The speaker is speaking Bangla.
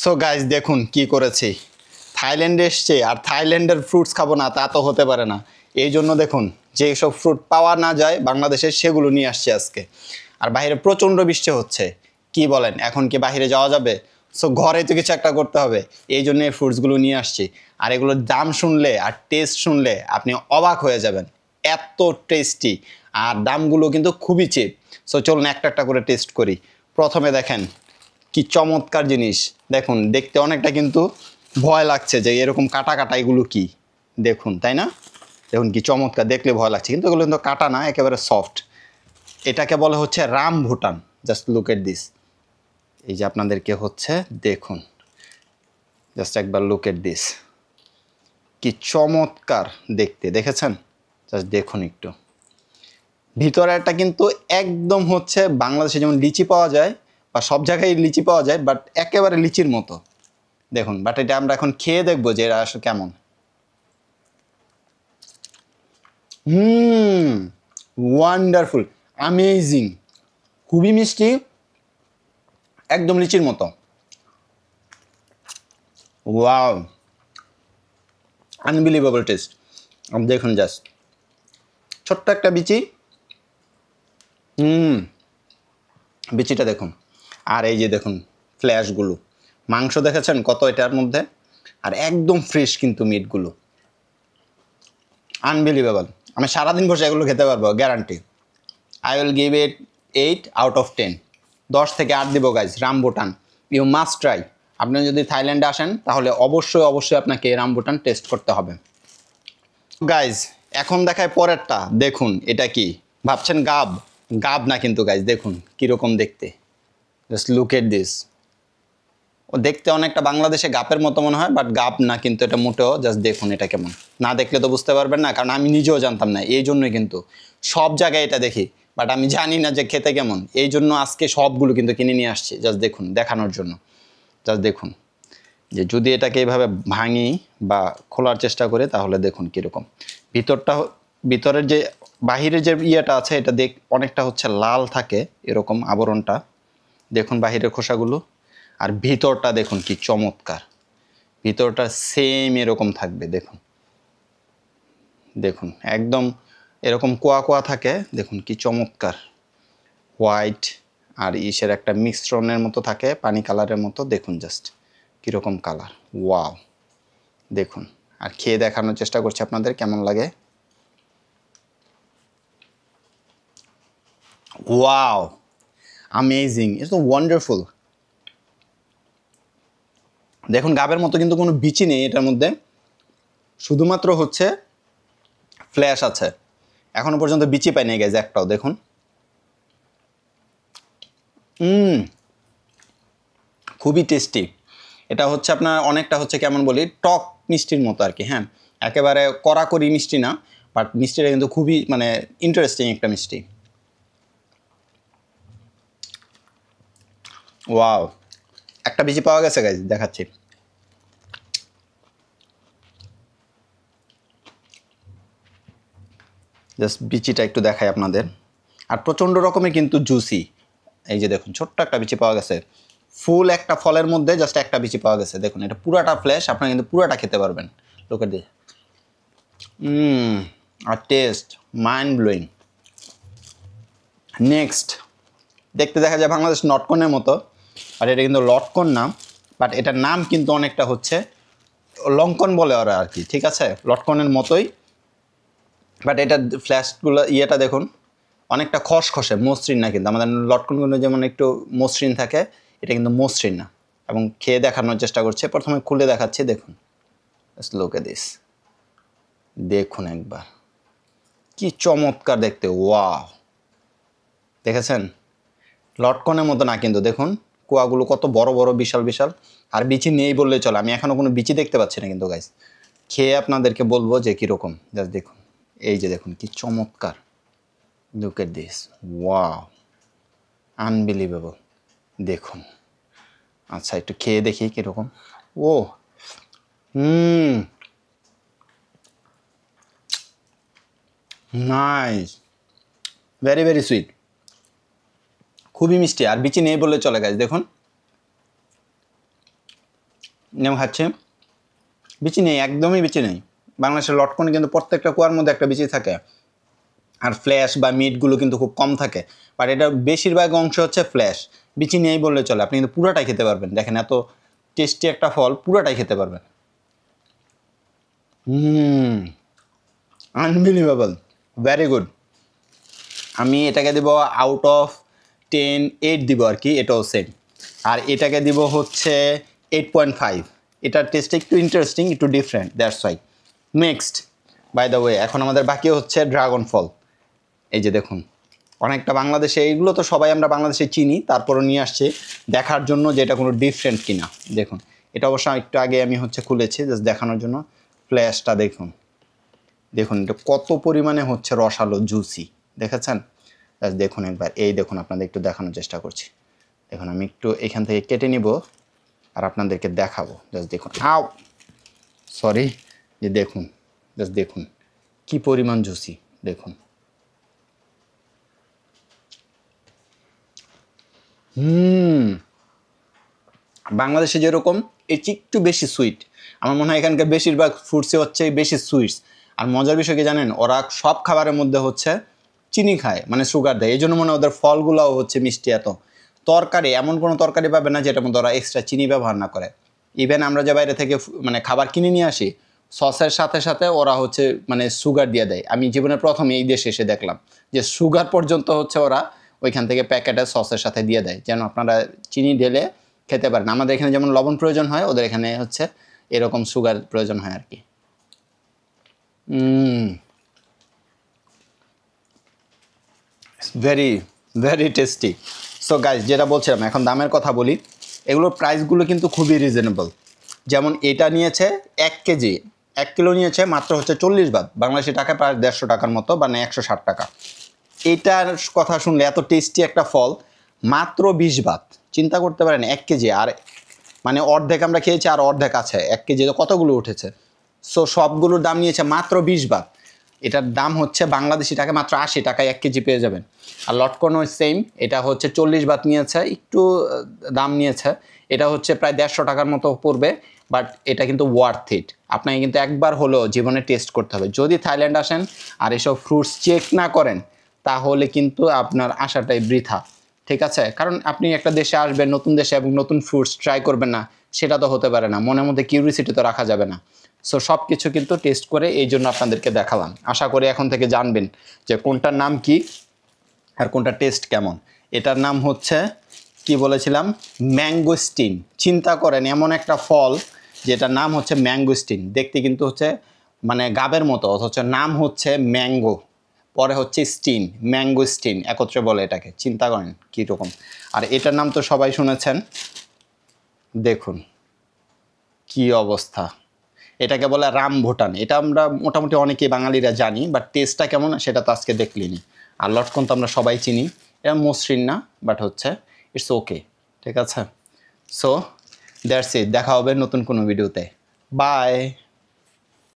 সো গাইস দেখুন কি করেছি। থাইল্যান্ডে এসছে আর থাইল্যান্ডের ফ্রুটস খাবো না তা তো হতে পারে না। এই জন্য দেখুন যে সব ফ্রুট পাওয়া না যায় বাংলাদেশে সেগুলো নিয়ে আসছি আজকে। আর বাইরে প্রচণ্ড বৃষ্টি হচ্ছে, কি বলেন এখন কি বাইরে যাওয়া যাবে? সো ঘরে তো কিছু একটা করতে হবে, এই জন্য এই ফ্রুটসগুলো নিয়ে আসছি। আর এগুলোর দাম শুনলে আর টেস্ট শুনলে আপনি অবাক হয়ে যাবেন, এত টেস্টি। আর দামগুলো কিন্তু খুবই চিপ। সো চলুন একটা একটা করে টেস্ট করি। প্রথমে দেখেন কি চমৎকার জিনিস, দেখুন দেখতে অনেকটা কিন্তু ভয় লাগছে যে এরকম কাটা কাটা এগুলো কি, দেখুন তাই না? দেখুন কি চমৎকার, দেখলে ভয় লাগছে কিন্তু এগুলো কিন্তু কাটা না, একেবারে সফট। এটাকে বলে হচ্ছে Ram Bhutan. Just look at this. এই যে আপনাদেরকে হচ্ছে দেখুন, জাস্ট একবার লুক এট দিস, কি চমৎকার দেখতে, দেখেছেন? জাস্ট দেখুন একটু ভিতরেরটা কিন্তু একদম হচ্ছে বাংলাদেশে যেমন লিচি পাওয়া যায় বা সব জায়গায় লিচি পাওয়া যায়, বাট একেবারে লিচির মতো দেখুন। বাট এটা আমরা এখন খেয়ে দেখবো যে এটা আসলে কেমন। ওয়ান্ডারফুল, অ্যামেজিং, খুবই মিষ্টি, একদম লিচির মতো। Wow, unbelievable test. দেখুন জাস্ট ছোট্ট একটা বিচি, বিচিটা দেখুন। আর এই যে দেখুন ফ্ল্যাশগুলো, মাংস দেখেছেন কত এটার মধ্যে, আর একদম ফ্রেশ কিন্তু মিটগুলো, আনবিলিভেবল। আমি সারাদিন বসে এগুলো খেতে পারবো, guarantee. I will give it 8/10। 10 থেকে 8 দিব guys. Rambutan you must try. আপনি যদি থাইল্যান্ডে আসেন তাহলে অবশ্যই অবশ্যই আপনাকে এই রামবুটান টেস্ট করতে হবে। গাইজ এখন দেখায় পরেরটা, দেখুন এটা কি ভাবছেন? গাব? গাব না কিন্তু গাইজ, দেখুন কীরকম দেখতে। Just look at this. ও দেখতে অনেকটা বাংলাদেশে গাপের মতো মনে হয়, বাট গাপ না কিন্তু এটা মোটেও। জাস্ট দেখুন এটা কেমন, না দেখলে তো বুঝতে পারবেন না, কারণ আমি নিজেও জানতাম না। এই জন্যই কিন্তু সব জায়গায় এটা দেখি, বাট আমি জানি না যে খেতে কেমন। এই জন্য আজকে সবগুলো কিন্তু কিনে নিয়ে আসছি, জাস্ট দেখুন দেখানোর জন্য। জাস্ট দেখুন যে যদি এটাকে এইভাবে ভাঙি বা খোলার চেষ্টা করে তাহলে দেখুন কীরকম ভিতরটা। ভিতরের যে বাহিরের যে ইয়েটা আছে এটা অনেকটা হচ্ছে লাল থাকে, এরকম আবরণটা দেখুন বাহিরের খোসাগুলো। আর ভিতরটা দেখুন কি চমৎকার, ভিতরটা সেম এরকম থাকবে। দেখুন দেখুন একদম এরকম কোয়া কোয়া থাকে, দেখুন কি চমৎকার। হোয়াইট আর ইসের একটা মিশ্রণের মতো থাকে, পানি কালারের মতো। দেখুন জাস্ট কীরকম কালার, ওয়াও। দেখুন আর খেয়ে দেখানোর চেষ্টা করছি আপনাদের কেমন লাগে। ওয়াও, অ্যামেজিং, ইটস তো ওয়ান্ডারফুল। দেখুন গাবের মতো কিন্তু কোনো বিচি নেই এটার মধ্যে, শুধুমাত্র হচ্ছে ফ্ল্যাশ আছে। এখনো পর্যন্ত বিচি পাই নাই গেছে একটাও। দেখুন খুবই টেস্টি। এটা হচ্ছে আপনার অনেকটা হচ্ছে কেমন বলি, টক মিষ্টির মতো আর কি। হ্যাঁ, একেবারে কড়াকড়ি মিষ্টি না, বাট মিষ্টিটা কিন্তু খুবই মানে ইন্টারেস্টিং একটা মিষ্টি। ওয়াও, একটা বিচি পাওয়া গেছে গাইজ, দেখাচ্ছি। জাস্ট বিচিটা একটু দেখাই আপনাদের। আর প্রচণ্ড রকমের কিন্তু জুসি। এই যে দেখুন ছোট্ট একটা বিচি পাওয়া গেছে, ফুল একটা ফলের মধ্যে জাস্ট একটা বিচি পাওয়া গেছে। দেখুন এটা পুরাটা ফ্লেশ, আপনারা কিন্তু পুরাটা খেতে পারবেন। লোকের দিয়ে আর টেস্ট মাইন্ড ব্লোয়িং। নেক্সট, দেখতে দেখা যায় বাংলাদেশ লটকনের মতো, আর এটা কিন্তু লটকন না, বাট এটার নাম কিন্তু অনেকটা হচ্ছে লঙ্কন বলে ওরা আর কি, ঠিক আছে, লটকনের মতোই। বাট এটার ফ্ল্যাশগুলো ইয়েটা দেখুন অনেকটা খসখসে, মসৃণ না। কিন্তু আমাদের লটকনগুলো যেমন একটু মসৃণ থাকে, এটা কিন্তু মসৃণ না। এবং খেয়ে দেখানোর চেষ্টা করছে, প্রথমে খুলে দেখাচ্ছি। দেখুন লুক এট দিস, দেখুন একবার কি চমৎকার দেখতে। ওয়াও, দেখেছেন? লটকনের মতো না কিন্তু, দেখুন কুয়াগুলো কত বড় বড়, বিশাল বিশাল। আর বিচি নেই বললেই চলে, আমি এখনও কোনো বিচি দেখতে পাচ্ছি না কিন্তু গাইস। খেয়ে আপনাদেরকে বলবো যে কীরকম। জাস্ট দেখুন, এই যে দেখুন কি চমৎকার। Look at this, wow, unbelievable. দেখুন, আচ্ছা একটু খেয়ে দেখি কীরকম। ও নাইস, ভেরি ভেরি সুইট, খুবই মিষ্টি। আর বিচি নেই বললে চলে গাইস। দেখুন নেম খাচ্ছে, বিচি নেই, একদমই বিচি নেই। বাংলাদেশের লটকনে কিন্তু প্রত্যেকটা কুয়ার মধ্যে একটা বিচি থাকে, আর ফ্ল্যাশ বা মিটগুলো কিন্তু খুব কম থাকে, বাট এটা বেশিরভাগ অংশ হচ্ছে ফ্ল্যাশ। বিচি নেই বললে চলে, আপনি কিন্তু পুরোটাই খেতে পারবেন। দেখেন এত টেস্টি একটা ফল, পুরোটাই খেতে পারবেন। Unbelievable, very good. আমি এটাকে দেব আউট অফ 10 8 দিব আর কি, এটাও সেম। আর এটাকে দিব হচ্ছে 8.5। এটার টেস্ট একটু ইন্টারেস্টিং, একটু different, that's why. Next, by the way, এখন আমাদের বাকি হচ্ছে ড্রাগন ফল। এই যে দেখুন, অনেকটা বাংলাদেশে, এইগুলো তো সবাই আমরা বাংলাদেশে চিনি, তারপরও নিয়ে আসছে দেখার জন্য যে এটা কোনো ডিফারেন্ট কিনা। দেখুন, এটা অবশ্য একটু আগে আমি হচ্ছে খুলেছি জাস্ট দেখানোর জন্য। ফ্ল্যাশটা দেখুন, দেখুন এটা কত পরিমাণে হচ্ছে রসালো, জুসি, দেখেছেন? জাস্ট দেখুন একবার, এই দেখুন, আপনাদের একটু দেখানোর চেষ্টা করছি। দেখুন আমি একটু এখান থেকে কেটে নিব আর আপনাদেরকে দেখাবো। জাস্ট দেখুন, আও সরি, যে দেখুন, জাস্ট দেখুন কি পরিমাণ জুসি, দেখুন। বাংলাদেশে যেরকম এর চেয়ে একটু বেশি সুইট, আমার মনে হয় এখানকার বেশিরভাগ ফ্রুটসে হচ্ছে বেশি সুইটস। আর মজার বিষয় কি জানেন, ওরা সব খাবারের মধ্যে হচ্ছে চিনি খায়, মানে সুগার দেয়, এই জন্য মনে হয় ওদের ফলগুলোও হচ্ছে মিষ্টি এত। তরকারি, এমন কোনো তরকারি পাবে না যেটার মধ্যে ওরা এক্সট্রা চিনি ব্যবহার না করে। ইভেন আমরা যে বাইরে থেকে মানে খাবার কিনে নিয়ে আসি, সসের সাথে সাথে ওরা হচ্ছে মানে সুগার দিয়ে দেয়। আমি জীবনে প্রথম এই দেশে এসে দেখলাম যে সুগার পর্যন্ত হচ্ছে ওরা ওইখান থেকে প্যাকেটে সসের সাথে দিয়ে দেয়, যেন আপনারা চিনি ঢেলে খেতে পারেন। আমাদের এখানে যেমন লবণ প্রয়োজন হয়, ওদের এখানে হচ্ছে এরকম সুগার প্রয়োজন হয় আর কি। Very very tasty. So guys, যেটা বলছিলাম, এখন দামের কথা বলি। এগুলোর প্রাইসগুলো কিন্তু খুবই রিজনেবল। যেমন এটা নিয়েছে 1 কেজি, 1 কিলো নিয়েছে মাত্র হচ্ছে 40 বাত, বাংলাদেশি টাকায় প্রায় 150 টাকার মতো, মানে 160 টাকা। এইটার কথা শুনলে, এত টেস্টি একটা ফল মাত্র 20 বাত, চিন্তা করতে পারেন 1 কেজি। আর মানে অর্ধেক আমরা খেয়েছি, আর অর্ধেক আছে, 1 কেজি কতগুলো উঠেছে। সো সবগুলোর দাম নিয়েছে মাত্র 20 বাত। এটার দাম হচ্ছে বাংলাদেশি টাকা মাত্র 80 টাকায় 1 কেজি পেয়ে যাবেন। আর লটকনও সেম, এটা হচ্ছে 40 বাত নিয়েছে, একটু দাম নিয়েছে। এটা হচ্ছে প্রায় 150 টাকার মতো পড়বে, বাট এটা কিন্তু ওয়ার্থ ইট। আপনাকে কিন্তু একবার হলেও জীবনে টেস্ট করতে হবে। যদি থাইল্যান্ড আসেন আর এসব ফ্রুটস চেক না করেন, তাহলে কিন্তু আপনার আশাটাই বৃথা, ঠিক আছে? কারণ আপনি একটা দেশে আসবেন, নতুন দেশে, এবং নতুন ফ্রুটস ট্রাই করবেন না, সেটা তো হতে পারে না। মনের মধ্যে কিউরিসিটি তো রাখা যাবে না। সো সব কিছু কিন্তু টেস্ট করে এই জন্য আপনাদেরকে দেখালাম। আশা করি এখন থেকে জানবেন যে কোনটার নাম কি আর কোনটা টেস্ট কেমন। এটার নাম হচ্ছে, কি বলেছিলাম, ম্যাঙ্গোস্টিন। চিন্তা করেন, এমন একটা ফল যেটার নাম হচ্ছে ম্যাঙ্গোস্টিন, দেখতে কিন্তু হচ্ছে মানে গাবের মতো, অথচ নাম হচ্ছে ম্যাঙ্গো, পরে হচ্ছে স্টিন, ম্যাঙ্গোস্টিন একত্রে বলে এটাকে। চিন্তা করেন কীরকম। আর এটার নাম তো সবাই শুনেছেন, দেখুন কি অবস্থা। এটাকে বলে রামভুটান। এটা আমরা মোটামুটি অনেকেই বাঙালিরা জানি, বাট টেস্টটা কেমন সেটা তো আজকে দেখলিনি। আর লটকন তো আমরা সবাই চিনি, এটা মসৃণ না, বাট হচ্ছে ইটস ওকে, ঠিক আছে? সো দ্যাটস ইট, দেখা হবে নতুন কোনো ভিডিওতে। বাই।